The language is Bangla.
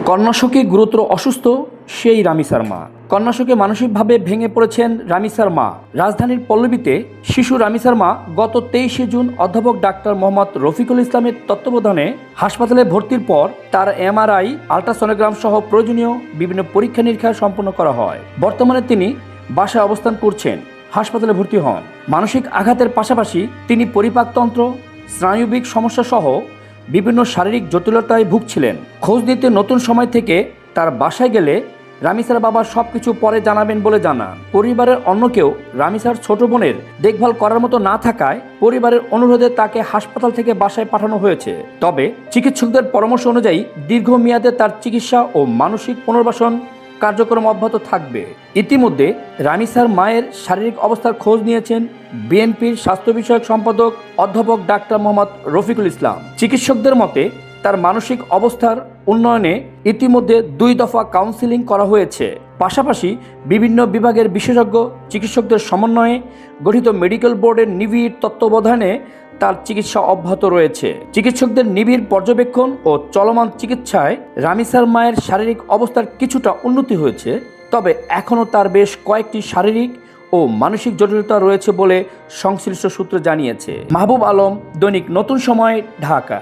কন্যাশুকে গুরুতর অসুস্থ সেই রামিসার মা। কন্যাশুকে মানসিকভাবে ভেঙে পড়েছেন রামিসার মা। রাজধানীর পল্লবীতে শিশু রামিসার মা গত 23শে জুন অধ্যাপক ডাক্তার মোহাম্মদ রফিকুল ইসলামের তত্ত্বাবধানে হাসপাতালে ভর্তির পর তার এমআরআই, আল্ট্রাসোনোগ্রাম সহ প্রয়োজনীয় বিভিন্ন পরীক্ষা নিরীক্ষা সম্পন্ন করা হয়। বর্তমানে তিনি বাসায় অবস্থান করছেন, হাসপাতালে ভর্তি হন। মানসিক আঘাতের পাশাপাশি তিনি পরিপাকতন্ত্র, স্নায়বিক সমস্যা সহ বিভিন্ন শারীরিক জটিলতায় ভুগছিলেন। খোঁজ নিতে নতুন সময় থেকে তার বাসায় গেলে রামিসার বাবা সবকিছু পরে জানাবেন বলে জানান। পরিবারের অন্য কেউ রামিসার ছোট বোনের দেখভাল করার মতো না থাকায় পরিবারের অনুরোধে তাকে হাসপাতাল থেকে বাসায় পাঠানো হয়েছে। তবে চিকিৎসকদের পরামর্শ অনুযায়ী দীর্ঘমেয়াদে তার চিকিৎসা ও মানসিক পুনর্বাসন কার্যক্রম অব্যাহত থাকবে। ইতিমধ্যে রামিসার মায়ের শারীরিক অবস্থার খোঁজ নিয়েছেন বিএনপির স্বাস্থ্য বিষয়ক সম্পাদক অধ্যাপক ডাক্তার মোহাম্মদ রফিকুল ইসলাম। চিকিৎসকদের মতে তার মানসিক অবস্থার উন্নয়নে ইতিমধ্যে 2 দফা কাউন্সেলিং করা হয়েছে। পাশাপাশি বিভিন্ন বিভাগের বিশেষজ্ঞ চিকিৎসকদের সমন্বয়ে গঠিত মেডিকেল বোর্ডের নিবিড় তত্ত্বাবধানে তার চিকিৎসা অব্যাহত রয়েছে। চিকিৎসকদের নিবিড় পর্যবেক্ষণ ও চলমান চিকিৎসায় রামিসার মায়ের শারীরিক অবস্থার কিছুটা উন্নতি হয়েছে, তবে এখনও তার বেশ কয়েকটি শারীরিক ও মানসিক জটিলতা রয়েছে বলে সংশ্লিষ্ট সূত্র জানিয়েছে। মাহবুব আলম, দৈনিক নতুন সময়, ঢাকা।